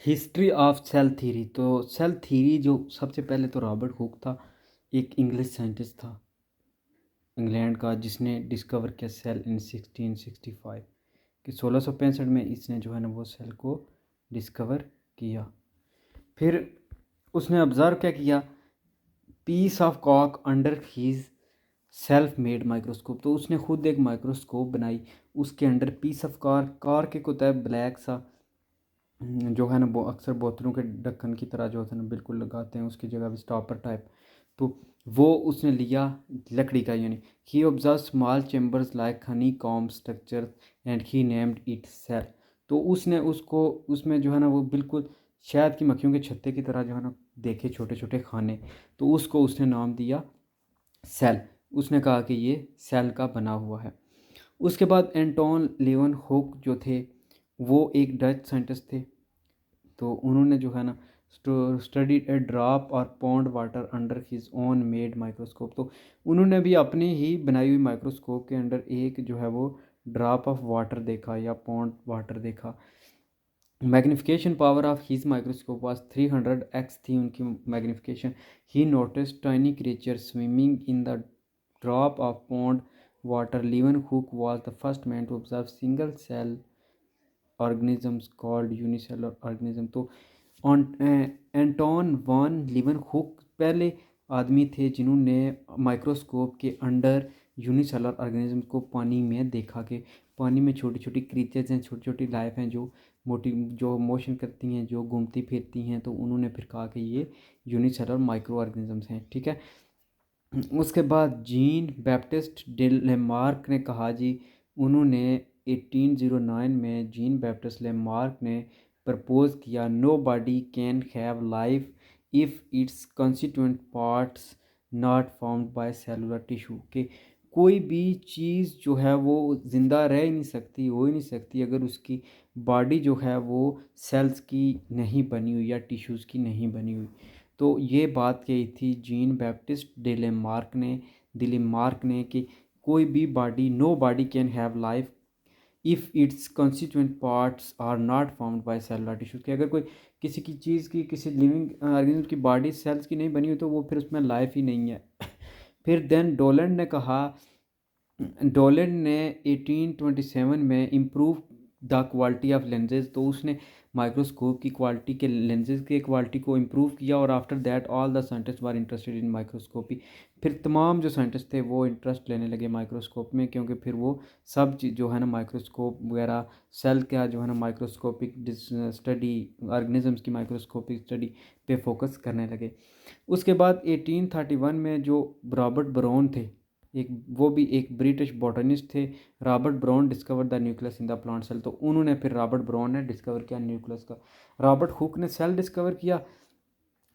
History of cell theory. तो cell theory जो सबसे पहले तो रॉबर्ट हुक था, एक इंग्लिश साइंटिस्ट था इंग्लैंड का, जिसने डिस्कवर किया सेल इन 1665 कि 1665 में इसने जो है ना वो सेल को डिस्कवर किया। फिर उसने ऑब्ज़र्व क्या किया, पीस ऑफ कॉक under his self made microscope. तो उसने खुद एक माइक्रोस्कोप बनाई, उसके अंडर पीस ऑफ कार के होता है ब्लैक सा, जो है ना वो अक्सर बोतलों के ढक्कन की तरह जो होता है ना बिल्कुल लगाते हैं, उसकी जगह भी स्टॉपर टाइप। तो वो उसने लिया लकड़ी का, यानी he observe small chambers like honeycomb structure and he named it cell. तो उसने उसको उसमें जो है ना वो बिल्कुल शहद की मक्खियों के छत्ते की तरह जो है ना देखे छोटे छोटे खाने, तो उसको उसने नाम दिया सेल। उसने कहा कि ये सेल का बना हुआ है। उसके बाद एंटोन लेवन हुक जो थे वो एक डच साइंटिस्ट थे। तो उन्होंने जो है ना स्टडी ए ड्रॉप और pond water under his own made microscope. तो उन्होंने भी अपनी ही बनाई हुई माइक्रोस्कोप के अंदर एक जो है वो ड्रॉप ऑफ वाटर देखा या पॉन्ड वाटर देखा। Magnification power of his microscope was 300x थी उनकी magnification. He notice tiny creature swimming in the drop of pond water. Leeuwenhoek was the first man to observe single cell organisms called unicellular organism. तो Anton van Leeuwenhoek पहले आदमी थे जिन्होंने microscope के under unicellular organism को पानी में देखा कि पानी में छोटी छोटी क्रीचर्स हैं, छोटी छोटी लाइफ हैं जो मोटी जो मोशन करती हैं, जो घूमती फिरती हैं। तो उन्होंने फिर कहा कि ये यूनिसेलर माइक्रो ऑर्गेनिजम्स हैं, ठीक है। उसके बाद जीन बैप्टिस्ट डे लेमार्क ने कहा जी, उन्होंने 1809 में जीन बैप्टिस्ट लेमार्क ने प्रपोज किया, no body can have life if its constituent parts not found by cellular tissue. के कोई भी चीज़ जो है वो ज़िंदा रह ही नहीं सकती, हो ही नहीं सकती अगर उसकी बॉडी जो है वो सेल्स की नहीं बनी हुई या टिश्यूज़ की नहीं बनी हुई। तो ये बात कही थी जीन बैप्टिस्ट डिलेमार्क ने कि कोई भी body, no body can have life if its constituent parts are not found by cellular tissues. कि अगर कोई किसी की चीज़ की, किसी लिविंग ऑर्गेनिज्म की बॉडी सेल्स की नहीं बनी हुई तो वो फिर उसमें लाइफ ही नहीं है। फिर देन डोलेंड ने 1827 में improve the quality of lenses. तो उसने माइक्रोस्कोप की क्वालिटी के लेंसेज की क्वालिटी को इम्प्रूव किया और after that all the scientist were interested in microscopy. फिर तमाम जो साइंटिस्ट थे वो इंटरेस्ट लेने लगे माइक्रोस्कोप में, क्योंकि फिर वो सब चीज़ जो है ना माइक्रोस्कोप वगैरह सेल का जो है ना माइक्रोस्कोपिक स्टडी, ऑर्गेनिजम्स की माइक्रोस्कोपिक स्टडी पे फोकस करने लगे। उसके बाद 1831 में जो रॉबर्ट ब्राउन थे, एक वो भी एक ब्रिटिश बॉटनिस्ट थे। Robert Brown discover the nucleus in the plant cell. तो उन्होंने फिर रॉबर्ट ब्राउन ने डिस्कवर किया न्यूक्लियस का। रॉबर्ट हुक ने सेल डिस्कवर किया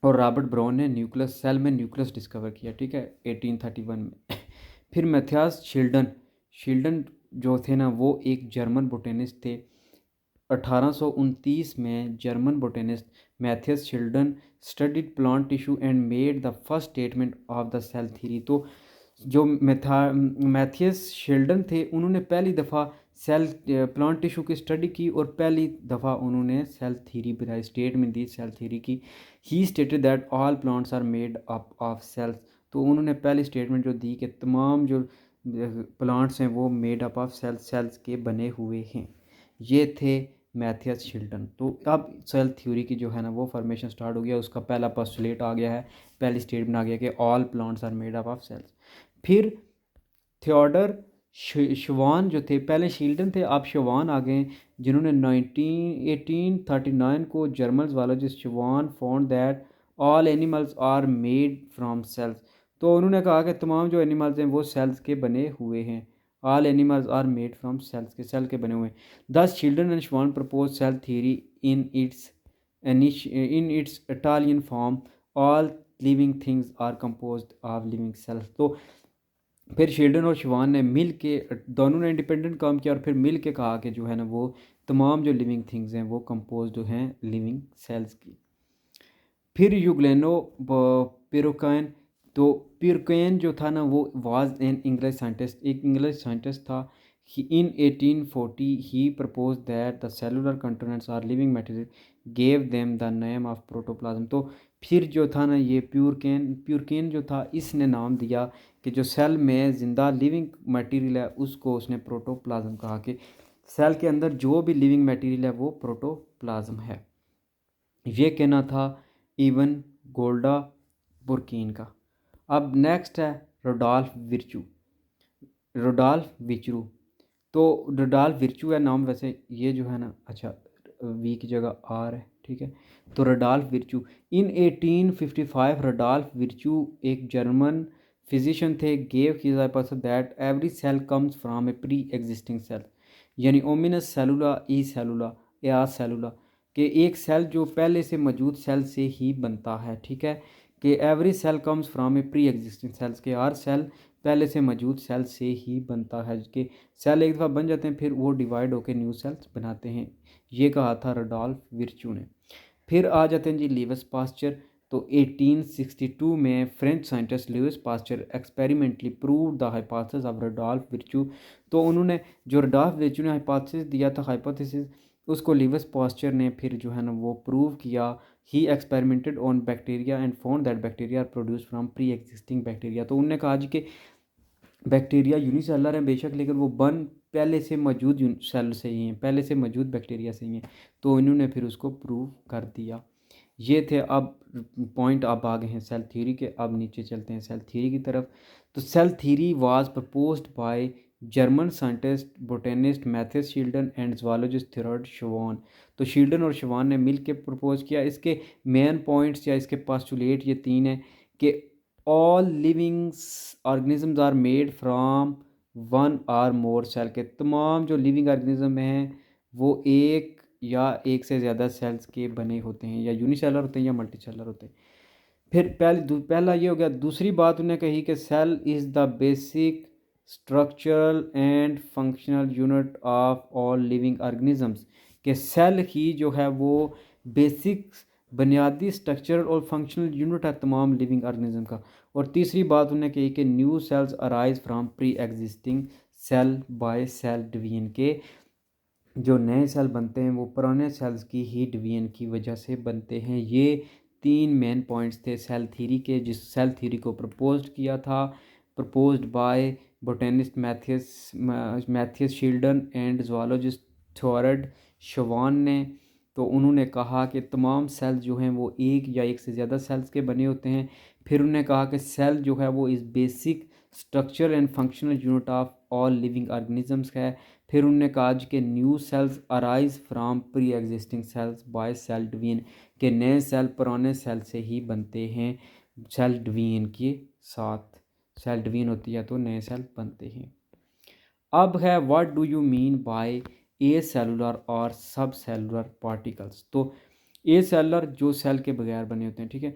और रॉबर्ट ब्राउन ने न्यूक्लियस, सेल में न्यूक्लियस डिस्कवर किया, ठीक है, 1831 में। फिर मैथियास शिल्डन शिल्डन जो थे ना वो एक जर्मन बोटेनिस्ट थे। 1829 में German botanist Matthias Schleiden studied plant tissue and made the first statement of the cell theory. तो जो मैथियस शिल्डन थे उन्होंने पहली दफ़ा सेल प्लांट टिश्यू की स्टडी की और पहली दफ़ा उन्होंने सेल थ्योरी बनाई, स्टेटमेंट दी सेल थ्योरी की। He stated that all plants are made up of cells. तो उन्होंने पहली स्टेटमेंट जो दी कि तमाम जो प्लांट्स हैं वो मेड अप ऑफ सेल्स के बने हुए हैं। ये थे मैथियस शिल्टन। तो अब सेल थ्योरी की जो है ना वो फॉर्मेशन स्टार्ट हो गया, उसका पहला पोस्टुलेट आ गया है, पहली स्टेटमेंट आ गया कि all plants are made up of cells. फिर थियोडर शवान जो थे, पहले शील्डन थे अब शवान आ गए, जिन्होंने 1839 को German zoologist Schwann found that all animals are made from cells. तो उन्होंने कहा कि तमाम जो एनिमल्स हैं वो सेल्स के बने हुए हैं। All animals are made from cells, के सेल के बने हुए हैं। दस Schleiden and Schwann propose cell theory in its Italian form, all living things are composed of living cells. तो फिर शील्डन और शिवान ने मिल के, दोनों ने इंडिपेंडेंट काम किया और फिर मिल के कहा कि जो है ना वो तमाम जो लिविंग थिंग्स हैं वो कंपोज जो हैं लिविंग सेल्स की। फिर यूग्लेनो पिरोकैन। तो पिरोकैन जो था ना वो वाज एन इंग्लिश साइंटिस्ट, एक इंग्लिश साइंटिस्ट था। in 1840 he proposed that the cellular components are living material, gave them the name of protoplasm। तो फिर जो था ना ये प्यूरकेन जो था इसने नाम दिया कि जो सेल में ज़िंदा लिविंग मटेरियल है उसको उसने प्रोटोप्लाज्म कहा कि सेल के अंदर जो भी लिविंग मटेरियल है वो प्रोटोप्लाज्म है। ये कहना था इवन गोल्डा बुर्कीन का। अब नेक्स्ट है रोडॉल्फ विचरू। तो रोडॉल्फ विचरू है नाम वैसे, ये जो है ना, अच्छा वी की जगह आर है, ठीक है। तो रोडॉल्फ विचरू इन 1855 रोडॉल्फ विचरू एक जर्मन फिजिशियन थे, gave his hypothesis that every cell comes from a pre existing cell, यानी ओमिनस सेलुला ई सेलुला या सेलुला, कि एक सेल जो पहले से मौजूद सेल से ही बनता है, ठीक है। कि every cell comes from a pre existing cells, के हर सेल पहले से मौजूद सेल से ही बनता है, कि सेल एक दफ़ा बन जाते हैं फिर वो डिवाइड होकर न्यू सेल्स बनाते हैं। ये कहा था रोडॉल्फ विर्चू ने। फिर आ जाते हैं जी लीविस पास्चर। तो 1862 में French scientist Louis Pasteur experimentally prove the hypothesis of Rudolf Virchow. तो उन्होंने जो रोडॉल्फ विर्चू ने हाइपोथेसिस दिया था, हाइपोथेसिस उसको लीविस पास्चर ने फिर जो है ना वो प्रूव किया। He experimented on bacteria and found that bacteria are produce from preexisting bacteria. तो उन्होंने कहा जी कि बैक्टीरिया यूनिसेलर हैं बेशक, लेकिन वो बन पहले से मौजूद सेल से ही हैं, पहले से मौजूद बैक्टीरिया से ही हैं। तो इन्होंने फिर उसको प्रूव कर दिया। ये थे। अब पॉइंट अब आ गए हैं सेल थ्योरी के। अब नीचे चलते हैं सेल थ्योरी की तरफ। तो cell theory was proposed by German scientist botanist Matthias Schleiden and zoologist Theodor Schwann. तो शील्डन और श्वान ने मिल के प्रपोज किया। इसके मेन पॉइंट्स या इसके पास्टुलेट ये तीन हैं कि all living organisms are made from one or more cell, के तमाम जो लिविंग ऑर्गेनिज्म हैं वो एक या एक से ज़्यादा सेल्स के बने होते हैं, या यूनिसेलर होते हैं या मल्टी सेलर होते हैं। फिर पहला ये हो गया। दूसरी बात उन्हें कही कि cell is the basic structural and functional unit of all living organisms, के सेल ही जो है वो बेसिक बुनियादी स्ट्रक्चरल और फंक्शनल यूनिट है तमाम लिविंग ऑर्गेनिज्म का। और तीसरी बात उन्हें कही कि new cells arise from pre existing cell by cell division, के जो नए सेल बनते हैं वो पुराने सेल्स की ही डिवीजन की वजह से बनते हैं। ये तीन मेन पॉइंट्स थे सेल थ्योरी के, जिस सेल थ्योरी को प्रपोज्ड किया था, proposed by botanist Matthias Schleiden and zoologist Theodor Schwann ने। तो उन्होंने कहा कि तमाम सेल जो हैं वो एक या एक से ज़्यादा सेल्स के बने होते हैं। फिर उन्होंने कहा कि सेल जो है वो इस basic structure and functional unit of all living organisms है। फिर उन्होंने कहा कि new cells arise from pre existing cells by cell division, के नए सेल पुराने सेल से ही बनते हैं सेल डिवीजन के साथ। सेल डिवीजन होती है तो नए सेल बनते हैं। अब है what do you mean by A cellular और सब सेलुलर पार्टिकल्स। तो ए सेलुलर जो सेल के बगैर बने होते हैं, ठीक है।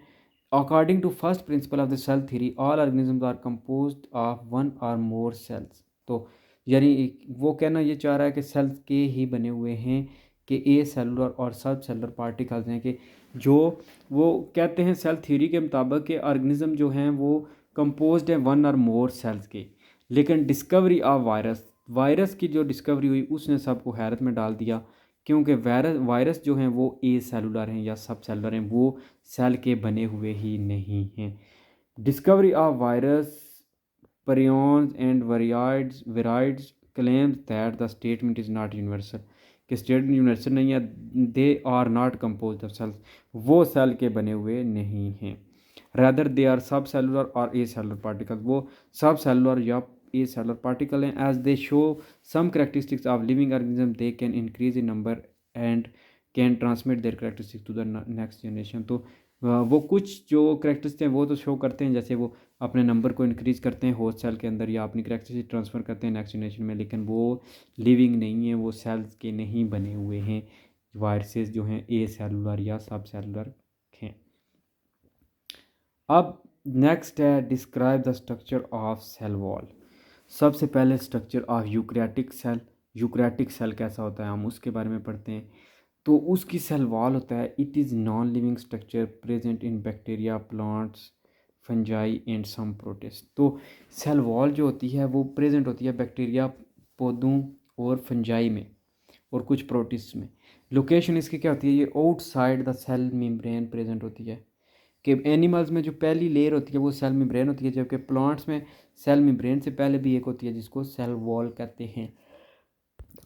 According to first principle of the cell theory all organisms are composed of one or more sales. तो यानी वो कहना ये चाह रहा है कि सेल्स के ही बने हुए हैं, कि ए सेलुलर और सब सेलुलर पार्टिकल्स हैं, कि जो वो कहते हैं सेल थ्योरी के मुताबिक कि ऑर्गेनिज्म जो हैं वो कंपोज्ड है वन और मोर सेल्स के। लेकिन डिस्कवरी ऑफ वायरस की जो डिस्कवरी हुई उसने सबको हैरत में डाल दिया, क्योंकि वायरस जो हैं वो ए सेलुलर हैं या सब सेलुलर हैं, वो सेल के बने हुए ही नहीं हैं। Discovery of virus prions and viroids claims that the statement is not universal, कि स्टेटमेंट यूनिवर्सल नहीं है। They are not compose of cells, वो सेल के बने हुए नहीं हैं। Rather they are subcellular और ए सेलुलर पार्टिकल, वो सब सेलुलर या ए सेलुलर पार्टिकल हैं। As they show some characteristics of living organism they can increase in number and can transmit their characteristics to the next generation. तो वो कुछ जो characteristics हैं वो तो शो करते हैं, जैसे वो अपने नंबर को इंक्रीज़ करते हैं होस्ट सेल के अंदर या अपनी करेक्टरिस्टिक ट्रांसफ़र करते हैं नेक्स्ट जनरेशन में, लेकिन वो लिविंग नहीं है, वो सेल्स के नहीं बने हुए हैं। वायरसेस जो हैं ए सेलुलर या सब सेलुलर हैं। अब नेक्स्ट है describe the structure of cell wall. सबसे पहले structure of eukaryotic cell. Eukaryotic cell कैसा होता है हम उसके बारे में पढ़ते हैं। तो उसकी सेल वॉल होता है it is non living structure present in bacteria plants fungi and some protist. तो सेल वॉल जो होती है वो प्रेजेंट होती है बैक्टीरिया पौधों और फंजाई में और कुछ प्रोटिस्ट में। लोकेशन इसकी क्या होती है, ये outside the cell membrane present होती है। कि एनिमल्स में जो पहली लेयर होती है वो सेल मेम्ब्रेन होती है, जबकि प्लांट्स में सेल मेम्ब्रेन से पहले भी एक होती है जिसको सेल वॉल कहते हैं।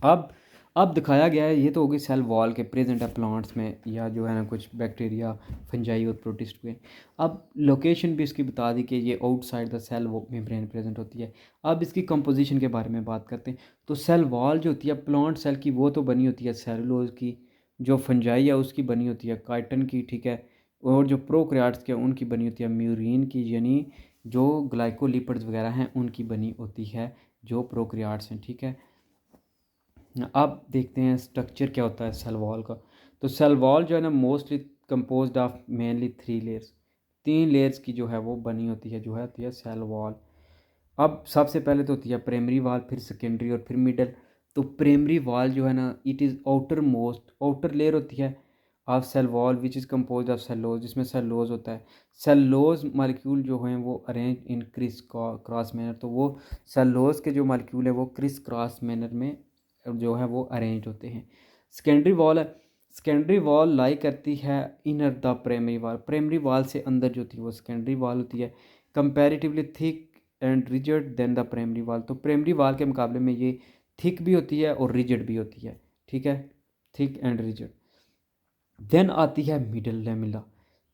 अब अब दिखाया गया है, ये तो होगी सेल वॉल के प्रेजेंट है प्लांट्स में या जो है ना कुछ बैक्टीरिया फंजाई और प्रोटिस्ट में। अब लोकेशन भी इसकी बता दी कि ये outside the cell membrane present होती है। अब इसकी कंपोजिशन के बारे में बात करते हैं। तो सेल वॉल जो होती है प्लांट सेल की वो तो बनी होती है सेलुलोज की, जो फंजाई है उसकी बनी होती है काइटिन की, ठीक है। और जो प्रोकैरियोट्स के उनकी बनी होती है म्यूरिन की, यानी जो ग्लाइकोलिपिड्स वगैरह हैं उनकी बनी होती है जो प्रोकैरियोट्स हैं, ठीक है। अब देखते हैं स्ट्रक्चर क्या होता है सेल वॉल का। तो सेल वॉल जो है ना mostly composed of mainly 3 layers, 3 layers की जो है वो बनी होती है, जो है होती है सेल वॉल। अब सबसे पहले तो होती है प्राइमरी वॉल, फिर सेकेंडरी और फिर मिडल। तो प्राइमरी वॉल जो है ना it is outer most, outer layer होती है of cell wall which is compose of cellulose, जिसमें सेलोज होता है। सेलोज मालिक्यूल जो हैं वो arrange in criss cross manner. तो वो सेलोज के जो मालिक्यूल है वो क्रिस क्रॉस मैनर में जो है वो अरेंज होते हैं। सेकेंडरी वॉल है, सेकेंडरी वॉल लाई करती है inner the primary wall, primary wall से अंदर जो होती है वो सेकेंडरी वॉल होती है। Comparatively thick and rigid than the primary wall, तो प्राइमरी वॉल के मुकाबले में ये थिक भी होती है और रिजिड भी होती है, ठीक है, थिक एंड रिजिड। देन आती है मिडल लेमिला।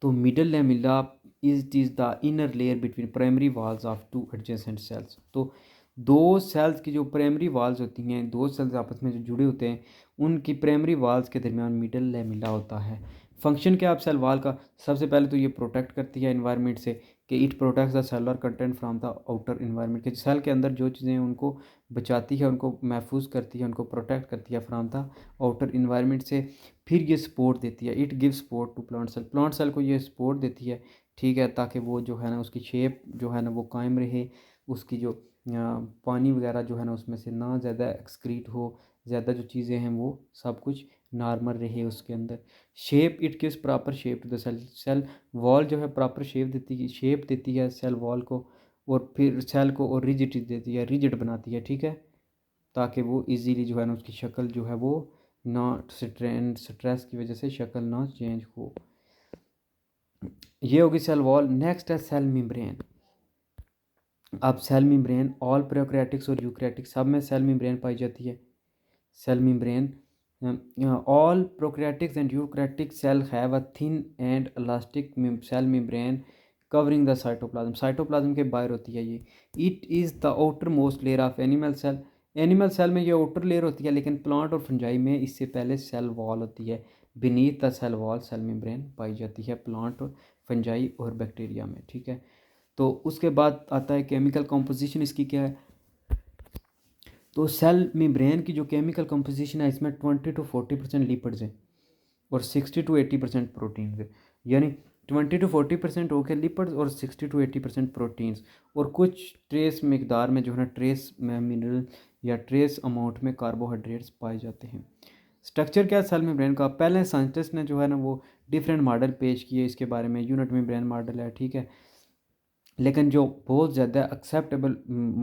तो middle lamella is the inner layer between primary walls of two adjacent sales. तो दो सेल्स की जो प्राइमरी वॉल्स होती हैं, दो सेल्स आपस में जो जुड़े होते हैं उनकी प्राइमरी वॉल्स के दरमियान मिडल लेमिला होता है। फंक्शन क्या आप सेल वॉल का, सबसे पहले तो ये प्रोटेक्ट करती है इन्वायरमेंट से, कि it protects the cellular content from the outer environment, कि सेल के अंदर जो चीज़ें हैं उनको बचाती है, उनको महफूज करती है, उनको प्रोटेक्ट करती है फ्रॉम द आउटर इन्वायरमेंट से। फिर ये सपोर्ट देती है, it give support to plant cell, plant cell को ये सपोर्ट देती है, ठीक है, ताकि वो जो है ना उसकी शेप जो है ना वो कायम रहे, उसकी जो पानी वगैरह जो है ना उसमें से ना ज़्यादा एक्सक्रीट हो, ज़्यादा जो चीज़ें हैं वो सब कुछ नॉर्मल रहे उसके अंदर। Shape, it gives proper shape to the cell, cell wall जो है प्रॉपर शेप देती है सेल वॉल को, और फिर सेल को और रिजिड देती है, रिजिड बनाती है, ठीक है, ताकि वो इजीली जो है ना उसकी शक्ल जो है वो ना स्ट्रेस की वजह से शक्ल ना चेंज हो। ये होगी सेल वॉल। नेक्स्ट है सेल मेम्ब्रेन। अब सेल मेम्ब्रेन ऑल प्रोकैरियोटिक्स और यूकैरियोटिक्स सब में सेल मेम्ब्रेन पाई जाती है। Cell membrane all prokaryotics and eukaryotic cell have a thin and elastic cell membrane covering the cytoplasm, cytoplasm के बाहर होती है ये। It is the outer most layer of animal cell, animal cell में ये आउटर लेयर होती है, लेकिन प्लांट और फंजाई में इससे पहले सेल वॉल होती है। Beneath the cell wall cell membrane पाई जाती है प्लांट और फंजाई और बैक्टीरिया में, ठीक है। तो उसके बाद आता है केमिकल कॉम्पोजिशन इसकी क्या है। तो सेल मेम्ब्रेन की जो केमिकल कंपोजिशन है इसमें 20 to 40% लिपिड्स हैं और 60 to 80% प्रोटीन है, यानी 20 to 40% हो गए लिपिड्स और 60 to 80% प्रोटीन्स, और कुछ ट्रेस मकदार में जो है ना ट्रेस मिनरल या ट्रेस अमाउंट में कार्बोहाइड्रेट्स पाए जाते हैं। स्ट्रक्चर क्या है सेल मेम्ब्रेन का, पहले साइंटिस्ट ने जो है ना वो डिफरेंट मॉडल पेश किए इसके बारे में, यूनिट मेम्ब्रेन मॉडल है, ठीक है, लेकिन जो बहुत ज़्यादा एक्सेप्टेबल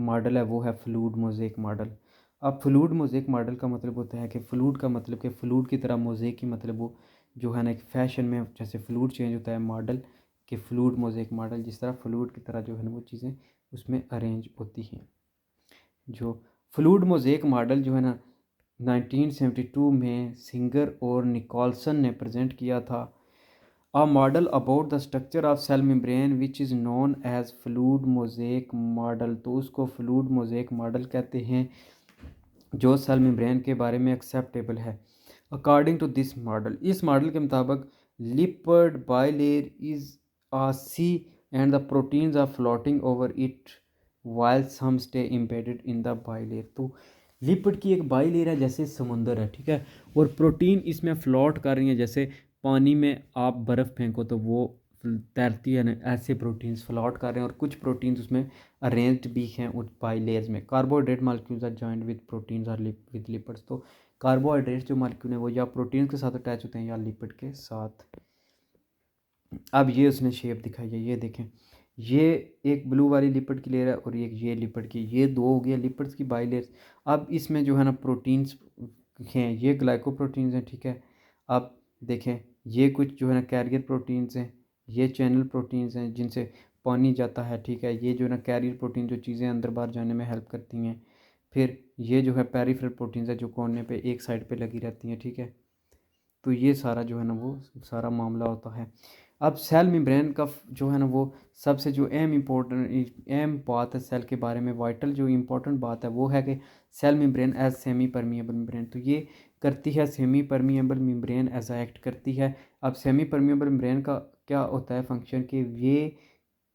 मॉडल है वो है फ्लूइड मोज़ेक मॉडल। अब फ्लूइड मोज़ेक मॉडल का मतलब होता है कि फ्लूइड का मतलब कि फ्लूइड की तरह, मोज़ेक की मतलब वो जो है ना एक फैशन में जैसे फ्लूइड चेंज होता है मॉडल, कि फ्लूइड मोज़ेक मॉडल जिस तरह फ्लूइड की तरह जो है ना वो चीज़ें उसमें अरेंज होती हैं। जो फ्लूइड मोज़ेक मॉडल जो है ना 1972 में सिंगर और निकोलसन ने प्रेजेंट किया था। A model about the structure of cell membrane which is known as fluid mosaic model, तो उसको fluid mosaic model कहते हैं जो सेल मेम्ब्रेन के बारे में एक्सेप्टेबल है। अकॉर्डिंग टू दिस मॉडल, इस मॉडल के मुताबिक lipid bilayer is a sea and the proteins are floating over it while some stay embedded in the bilayer. तो लिपिड की एक बाइलेयर है जैसे समुंदर है, ठीक है, और प्रोटीन इसमें फ्लोट कर रही है, जैसे पानी में आप बर्फ़ फेंको तो वो तैरती है ना, ऐसे प्रोटीन्स फ्लोट कर रहे हैं, और कुछ प्रोटीन्स उसमें अरेंज्ड भी हैं उस बाइलेयर्स में। Carbohydrate molecules are joined with proteins or with lipids, तो कार्बोहाइड्रेट्स जो मालिक्यूल हैं वो या प्रोटीन के साथ अटैच होते हैं या लिपिड के साथ। अब ये उसने शेप दिखाई है, ये देखें, ये एक ब्लू वाली लिपिड की लेयर है और एक ये लिपिड की, ये दो हो गया लिपिड्स की बाई लेयर्स। अब इसमें जो है ना प्रोटीन्स हैं, ये ग्लाइकोप्रोटीन्स हैं, ठीक है। अब देखें ये कुछ जो है ना कैरियर प्रोटीन्स हैं, ये चैनल प्रोटीन्स हैं जिनसे पानी जाता है, ठीक है। ये जो है ना कैरियर प्रोटीन जो चीज़ें अंदर बाहर जाने में हेल्प करती हैं। फिर ये जो है पेरिफेरल प्रोटीन्स है जो कोने पे एक साइड पे लगी रहती हैं, ठीक है। तो ये सारा जो है ना वो सारा मामला होता है। अब सेल मेम्ब्रेन का जो है ना वो सबसे जो अहम बात है सेल के बारे में, वाइटल जो इम्पोर्टेंट बात है वो है कि cell membrane as semi permeable membrane, तो ये करती है semi permeable membrane as act करती है। अब सेमी परमिएबल मेम्ब्रेन का क्या होता है फंक्शन कि ये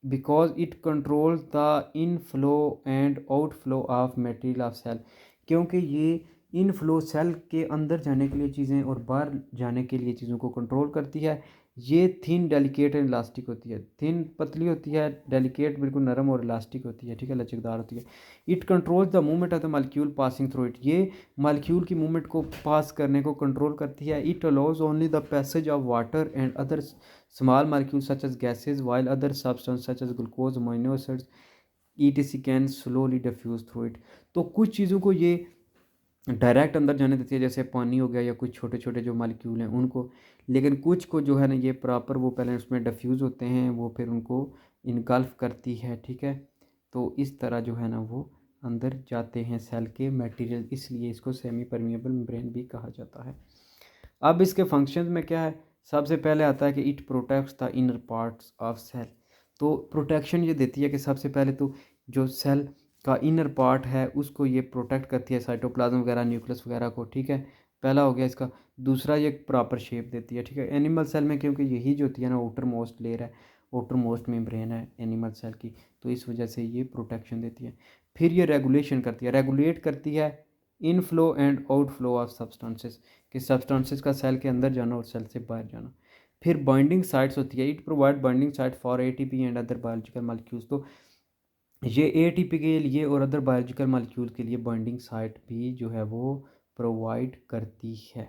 because it controls the inflow and outflow of material of cell, क्योंकि ये इनफ्लो सेल के अंदर जाने के लिए चीज़ें और बाहर जाने के लिए चीज़ों को कंट्रोल करती है। ये थिन डेलिकेट एंड इलास्टिक होती है, थिन पतली होती है, डेलिकेट बिल्कुल नरम और इलास्टिक होती है, ठीक है, लचकदार होती है। It controls the movement of the molecule passing through it, ये मालिक्यूल की मूवमेंट को पास करने को कंट्रोल करती है। It allows only the passage of water and other small molecule such as gases while other substance such as glucose amino acids ETC can slowly diffuse through it. तो कुछ चीज़ों को ये डायरेक्ट अंदर जाने देती है, जैसे पानी हो गया या कुछ छोटे छोटे जो मालिक्यूल हैं उनको, लेकिन कुछ को जो है ना ये प्रॉपर वो पहले उसमें डिफ्यूज़ होते हैं, वो फिर उनको इनगल्फ करती है, ठीक है। तो इस तरह जो है ना वो अंदर जाते हैं सेल के मटेरियल, इसलिए इसको सेमी परमिएबल मेम्ब्रेन भी कहा जाता है। अब इसके फंक्शन में क्या है, सबसे पहले आता है कि it protects the inner parts of cell. तो प्रोटेक्शन ये देती है कि सबसे पहले तो जो सेल का इनर पार्ट है उसको ये प्रोटेक्ट करती है, साइटोप्लाज्म वगैरह न्यूक्लियस वगैरह को, ठीक है। पहला हो गया इसका। दूसरा ये प्रॉपर शेप देती है, ठीक है, एनिमल सेल में, क्योंकि यही जो होती है ना आउटर मोस्ट लेयर है, आउटर मोस्ट मेम्ब्रेन है एनिमल सेल की, तो इस वजह से ये प्रोटेक्शन देती है। फिर ये रेगुलेशन करती है, रेगुलेट करती है inflow and outflow of substances, कि सब्सटेंसेस का सेल के अंदर जाना और सेल से बाहर जाना। फिर बाइंडिंग साइट्स होती है, it provide binding site for ATP and other biological molecules. तो ये ATP के लिए और अदर बायोलॉजिकल मालिक्यूल के लिए बाइंडिंग साइट भी जो है वो प्रोवाइड करती है।